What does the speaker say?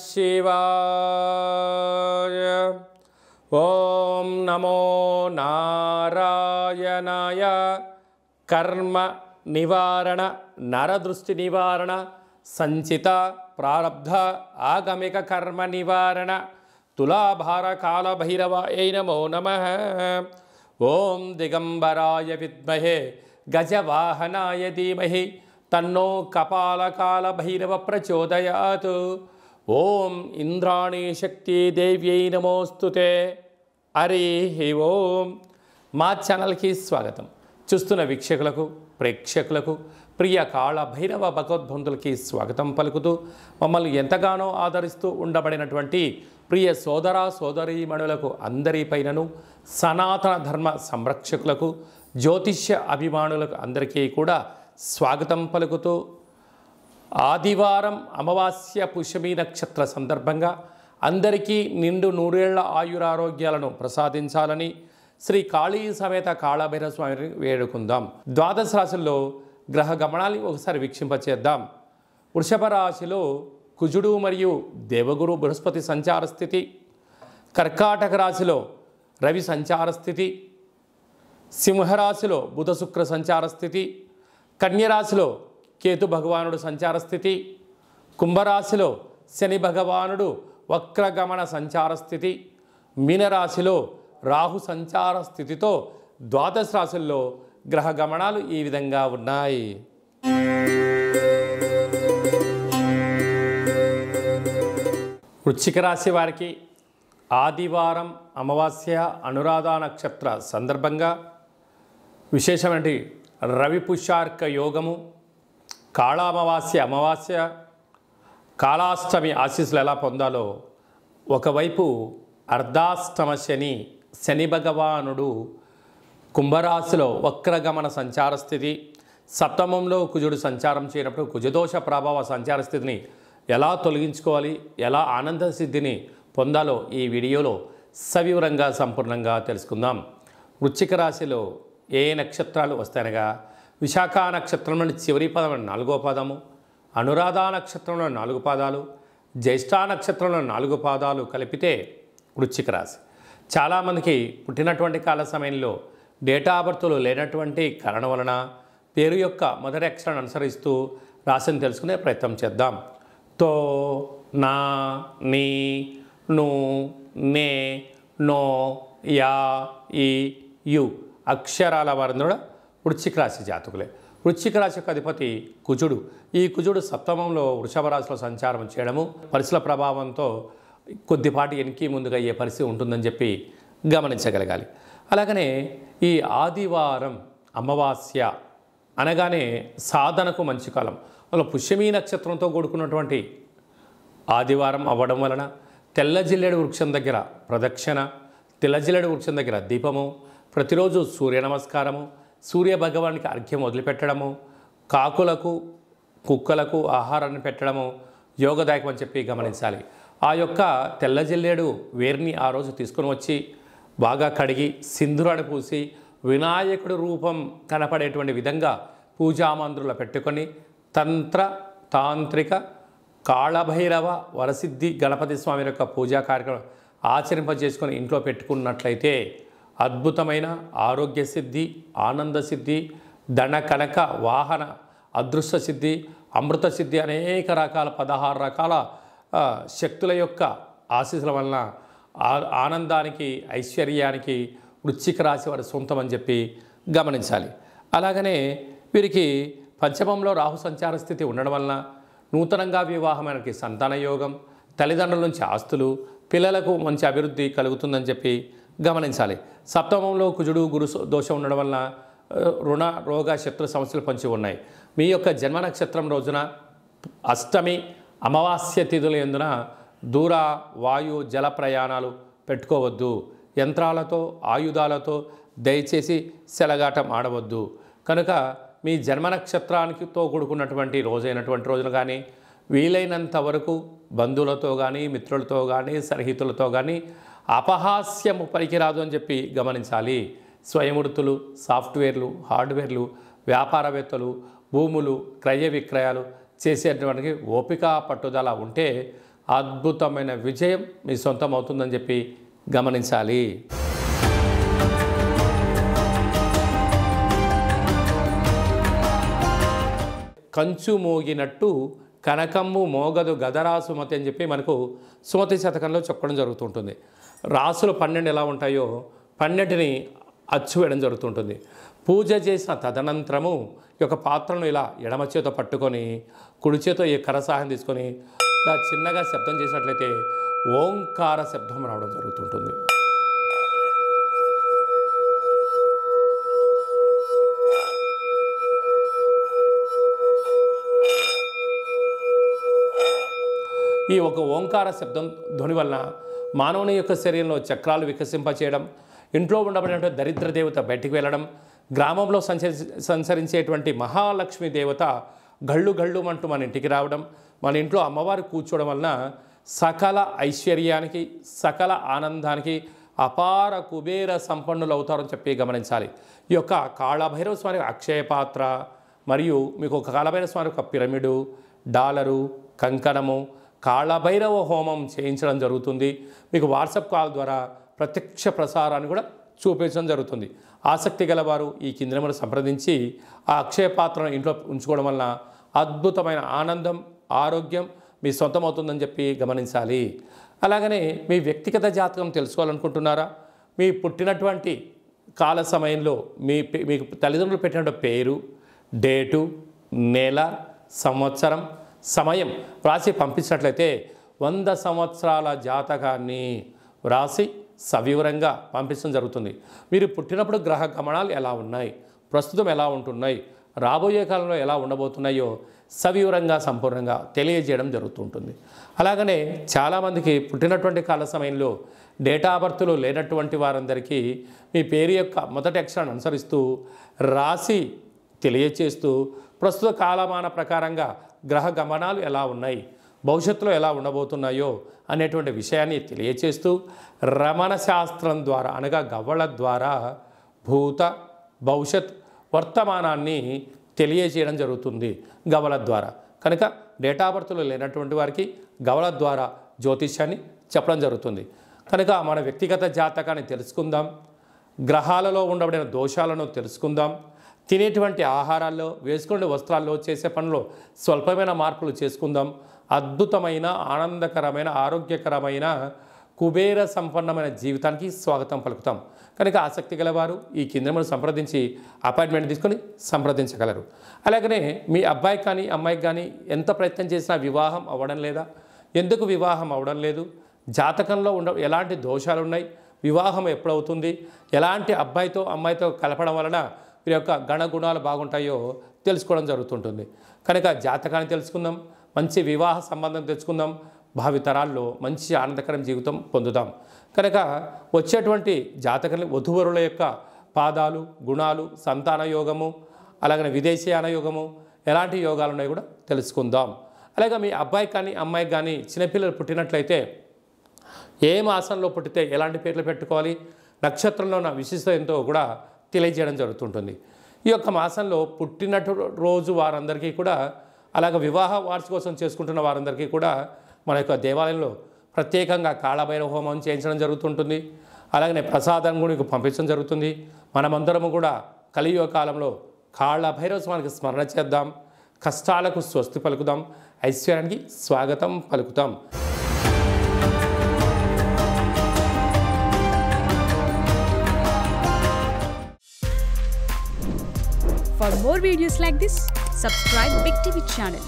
శివాయ. ఓం నమో నారాయణాయ. కర్మ నివారణ, నరదృష్టి నివారణ, సంచిత ప్రారబ్ధ ఆగమిక కర్మ నివారణ, తులాభార కాల భైరవాయ నమో నమః. ఓం దిగంబరాయ విద్మహే గజవాహనాయ ధీమహి తన్నో కపాలకాల భైరవ ప్రచోదయాత్. ఓం ఇంద్రాణీ శక్తి దేవ్యై నమోస్తుతే. హరి ఓం. మా ఛానల్కి స్వాగతం. చూస్తున్న వీక్షకులకు, ప్రేక్షకులకు, ప్రియ కాళ భైరవ భగవద్బంధులకి స్వాగతం పలుకుతూ మమ్మల్ని ఎంతగానో ఆదరిస్తూ ఉండబడినటువంటి ప్రియ సోదర సోదరీమణులకు అందరిపైనను, సనాతన ధర్మ సంరక్షకులకు, జ్యోతిష్య అభిమానులకు అందరికీ కూడా స్వాగతం పలుకుతూ, ఆదివారం అమావాస్య పుష్యమి నక్షత్ర సందర్భంగా అందరికీ నిండు నూరేళ్ల ఆయురారోగ్యాలను ప్రసాదించాలని శ్రీ కాళీ సమేత కాళభైరవ స్వామిని వేడుకుందాం. ద్వాదశ రాశుల్లో గ్రహ గమనాన్ని ఒకసారి వీక్షింపచేద్దాం. వృషభ రాశిలో కుజుడు మరియు దేవగురు బృహస్పతి సంచార స్థితి. కర్కాటక రాశిలో రవి సంచార స్థితి. సింహరాశిలో బుధ శుక్ర సంచార స్థితి. కన్యరాశిలో కేతు భగవానుడు సంచార స్థితి. కుంభరాశిలో శని భగవానుడు వక్రగమన సంచార స్థితి. మీనరాశిలో రాహు సంచార స్థితితో ద్వాదశ రాశుల్లో గ్రహ గమనాలు ఈ విధంగా ఉన్నాయి. వృశ్చిక రాశి వారికి ఆదివారం అమావాస్య అనురాధ నక్షత్ర సందర్భంగా విశేషమైన రవి పుష్యార్క యోగము, కాళామావాస్య అమావాస్య, కాళాష్టమి ఆశీస్సులు ఎలా పొందాలో, ఒకవైపు అర్ధాష్టమ శని, శని భగవానుడు కుంభరాశిలో వక్రగమన సంచార స్థితి, సప్తమంలో కుజుడు సంచారం చేయనప్పుడు కుజదోష ప్రభావ సంచార స్థితిని ఎలా తొలగించుకోవాలి, ఎలా ఆనంద సిద్ధిని పొందాలో ఈ వీడియోలో సవివరంగా సంపూర్ణంగా తెలుసుకుందాం. వృశ్చిక రాశిలో ఏ నక్షత్రాలు వస్తాయనగా విశాఖ నక్షత్రంలోని చివరి పదం 4వ పాదము, అనురాధ నక్షత్రంలో 4 పాదాలు, జ్యేష్ఠ నక్షత్రంలో 4 పాదాలు కలిపితే వృశ్చిక రాశి. చాలామందికి పుట్టినటువంటి కాల సమయంలో డేటా ఆఫ్ బర్త్లు లేనటువంటి కారణం వలన పేరు యొక్క మొదటి అక్షరాన్ని అనుసరిస్తూ రాశిని తెలుసుకునే ప్రయత్నం చేద్దాం. తో, నా, నీ, ను, నే, నో, యా, ఈ, యు అక్షరాల వారందరూ కూడా వృశ్చిక రాశి జాతకులే. వృశ్చిక రాశి యొక్క అధిపతి కుజుడు. ఈ కుజుడు సప్తమంలో వృషభ రాశిలో సంచారం చేయడము పరిస్థితుల ప్రభావంతో కొద్దిపాటి వెనక్కి ముందుగా అయ్యే పరిస్థితి ఉంటుందని చెప్పి గమనించగలగాలి. అలాగనే ఈ ఆదివారం అమావాస్య అనగానే సాధనకు మంచి కాలం. అందులో పుష్యమీ నక్షత్రంతో కూడుకున్నటువంటి ఆదివారం అవ్వడం వలన తెల్ల జిల్లేడు వృక్షం దగ్గర ప్రదక్షిణ, తెల్ల జిల్లేడు వృక్షం దగ్గర దీపము, ప్రతిరోజు సూర్య నమస్కారము, సూర్య భగవానికి అర్ఘ్యం వదిలిపెట్టడము, కాకులకు కుక్కలకు ఆహారాన్ని పెట్టడము యోగదాయకం అని చెప్పి గమనించాలి. ఆ యొక్క తెల్ల జిల్లేడు వేరుని ఆ రోజు తీసుకొని వచ్చి బాగా కడిగి సింధూరాన్ని పూసి వినాయకుడి రూపం కనపడేటువంటి విధంగా పూజామందిరంలో పెట్టుకొని తంత్ర తాంత్రిక కాళభైరవ వరసిద్ధి గణపతి స్వామి యొక్క పూజా కార్యక్రమం ఆచరింపజేసుకొని ఇంట్లో పెట్టుకున్నట్లయితే అద్భుతమైన ఆరోగ్య సిద్ధి, ఆనంద సిద్ధి, ధన కనక వాహన అదృష్ట సిద్ధి, అమృత సిద్ధి అనేక రకాల 16 రకాల శక్తుల యొక్క ఆశీస్సుల వలన ఆనందానికి, ఐశ్వర్యానికి వృశ్చిక రాశి వారి సొంతం అని చెప్పి గమనించాలి. అలాగనే వీరికి పంచమంలో రాహు సంచార స్థితి ఉండడం వలన నూతనంగా వివాహమైనకి సంతాన యోగం, తల్లిదండ్రుల నుంచి ఆస్తులు, పిల్లలకు మంచి అభివృద్ధి కలుగుతుందని చెప్పి గమనించాలి. సప్తమంలో కుజుడు గురు దోషం ఉండడం వలన రుణ రోగ శత్రు సమస్యలు పొంచి ఉన్నాయి. మీ యొక్క జన్మ నక్షత్రం రోజున అష్టమి అమావాస్య తిథుల యందున దూర వాయు జల ప్రయాణాలు పెట్టుకోవద్దు. యంత్రాలతో ఆయుధాలతో దయచేసి సెలగాటం ఆడవద్దు. కనుక మీ జన్మ నక్షత్రానికితో కూడుకున్నటువంటి రోజైనటువంటి రోజున కానీ వీలైనంత వరకు బంధువులతో కానీ మిత్రులతో కానీ సన్నిహితులతో కానీ అపహాస్యము పనికిరాదు అని చెప్పి గమనించాలి. స్వయంవృత్తులు, సాఫ్ట్వేర్లు, హార్డ్వేర్లు, వ్యాపారవేత్తలు, భూములు క్రయ విక్రయాలు చేసేటువంటి ఓపిక పట్టుదల ఉంటే అద్భుతమైన విజయం మీ సొంతం అవుతుందని చెప్పి గమనించాలి. కంచు మోగినట్టు కనకమ్ము మోగదు గదరా సుమతి అని చెప్పి మనకు సుమతి శతకంలో చెప్పడం జరుగుతుంటుంది. రాసులు 12 ఎలా ఉంటాయో 12ని అచ్చు వేయడం జరుగుతుంటుంది. పూజ చేసిన తదనంతరము ఈ యొక్క పాత్రను ఇలా ఎడమ చేతో పట్టుకొని కుడి చేతో ఈ కర సహాయం తీసుకొని ఇలా చిన్నగా శబ్దం చేసినట్లయితే ఓంకార శబ్దం రావడం జరుగుతుంటుంది. ఈ ఒక ఓంకార శబ్దం ధ్వని వలన మానవుని యొక్క శరీరంలో చక్రాలు వికసింపచేయడం, ఇంట్లో ఉండబడినటువంటి దరిద్ర దేవత బయటికి వెళ్ళడం, గ్రామంలో సంచరించేటువంటి మహాలక్ష్మి దేవత గళ్ళు గళ్ళు అంటూ మన ఇంటికి రావడం, మన ఇంట్లో అమ్మవారు కూర్చోవడం వలన సకల ఐశ్వర్యానికి సకల ఆనందానికి అపార కుబేర సంపన్నులు అవుతారని చెప్పి గమనించాలి. ఈ యొక్క కాళభైరవ స్వామి అక్షయ పాత్ర మరియు మీకు ఒక కాళభైరవ స్వామి ఒక పిరమిడు, డాలరు, కంకణము, కాళభైరవ హోమం చేయించడం జరుగుతుంది. మీకు వాట్సాప్ కాల్ ద్వారా ప్రత్యక్ష ప్రసారాన్ని కూడా చూపించడం జరుగుతుంది. ఆసక్తి గలవారు ఈ కింద నెంబర్ సంప్రదించి ఆ అక్షయ పాత్రను ఇంట్లో ఉంచుకోవడం వలన అద్భుతమైన ఆనందం, ఆరోగ్యం మీ సొంతం అవుతుందని చెప్పి గమనించాలి. అలాగనే మీ వ్యక్తిగత జాతకం తెలుసుకోవాలనుకుంటున్నారా? మీ పుట్టినటువంటి కాల సమయంలో మీకు తల్లిదండ్రులు పెట్టినటువంటి పేరు, డేటు, నెల, సంవత్సరం, సమయం వ్రాసి పంపించినట్లయితే 100 సంవత్సరాల జాతకాన్ని వ్రాసి సవివరంగా పంపించడం జరుగుతుంది. మీరు పుట్టినప్పుడు గ్రహ గమనాలు ఎలా ఉన్నాయి, ప్రస్తుతం ఎలా ఉంటున్నాయి, రాబోయే కాలంలో ఎలా ఉండబోతున్నాయో సవివరంగా సంపూర్ణంగా తెలియజేయడం జరుగుతుంటుంది. అలాగనే చాలామందికి పుట్టినటువంటి కాల సమయంలో డేటా బర్త్లు లేనటువంటి వారందరికీ మీ పేరు యొక్క మొదటి అక్షరాన్ని అనుసరిస్తూ రాసి తెలియచేస్తూ ప్రస్తుత కాలమాన ప్రకారంగా గ్రహ గమనాలు ఎలా ఉన్నాయి, భవిష్యత్తులో ఎలా ఉండబోతున్నాయో అనేటువంటి విషయాన్ని తెలియచేస్తూ రమణ శాస్త్రం ద్వారా అనగా గవ్వల ద్వారా భూత భవిష్యత్ వర్తమానాన్ని తెలియజేయడం జరుగుతుంది గవ్వల ద్వారా. కనుక డేటా బర్త్లు లేనటువంటి వారికి గవ్వల ద్వారా జ్యోతిష్యాన్ని చెప్పడం జరుగుతుంది. కనుక మన వ్యక్తిగత జాతకాన్ని తెలుసుకుందాం, గ్రహాలలో ఉండబడిన దోషాలను తెలుసుకుందాం, తినేటువంటి ఆహారాల్లో, వేసుకునే వస్త్రాల్లో, చేసే పనుల్లో స్వల్పమైన మార్పులు చేసుకుందాం. అద్భుతమైన ఆనందకరమైన ఆరోగ్యకరమైన కుబేర సంపన్నమైన జీవితానికి స్వాగతం పలుకుతాం. కనుక ఆసక్తి గలవారు ఈ కింద సంప్రదించి అపాయింట్మెంట్ తీసుకొని సంప్రదించగలరు. అలాగనే మీ అబ్బాయికి కానీ అమ్మాయికి కానీ ఎంత ప్రయత్నం చేసినా వివాహం అవ్వడం లేదా, ఎందుకు వివాహం అవ్వడం లేదు, జాతకంలో ఎలాంటి దోషాలు ఉన్నాయి, వివాహం ఎప్పుడవుతుంది, ఎలాంటి అబ్బాయితో అమ్మాయితో కలపడం వలన వీరి యొక్క గణగుణాలు బాగుంటాయో తెలుసుకోవడం జరుగుతుంటుంది. కనుక జాతకాన్ని తెలుసుకుందాం, మంచి వివాహ సంబంధం తెచ్చుకుందాం, భావితరాల్లో మంచి ఆనందకరం జీవితం పొందుదాం. కనుక వచ్చేటువంటి జాతకాన్ని వధూవరుల యొక్క పాదాలు, గుణాలు, సంతాన యోగము, అలాగనే విదేశీయాన యోగము, ఎలాంటి యోగాలు ఉన్నాయో కూడా తెలుసుకుందాం. అలాగే మీ అబ్బాయి కానీ అమ్మాయికి కానీ చిన్నపిల్లలు పుట్టినట్లయితే ఏ మాసంలో పుట్టితే ఎలాంటి పేర్లు పెట్టుకోవాలి, నక్షత్రంలో ఉన్న విశిష్టత ఎంతో కూడా తెలియజేయడం జరుగుతుంటుంది. ఈ యొక్క మాసంలో పుట్టినటు రోజు వారందరికీ కూడా, అలాగే వివాహ వార్షికోత్సవం చేసుకుంటున్న వారందరికీ కూడా మన యొక్క దేవాలయంలో ప్రత్యేకంగా కాళభైరవ హోమం చేయించడం జరుగుతుంటుంది. అలాగనే ప్రసాదం కూడా మీకు పంపించడం జరుగుతుంది. మనమందరము కూడా కలియుగ కాలంలో కాళభైరవ స్వామికి స్మరణ చేద్దాం, కష్టాలకు స్వస్తి పలుకుదాం, ఐశ్వర్యానికి స్వాగతం పలుకుతాం. For more videos like this, subscribe Big TV channel.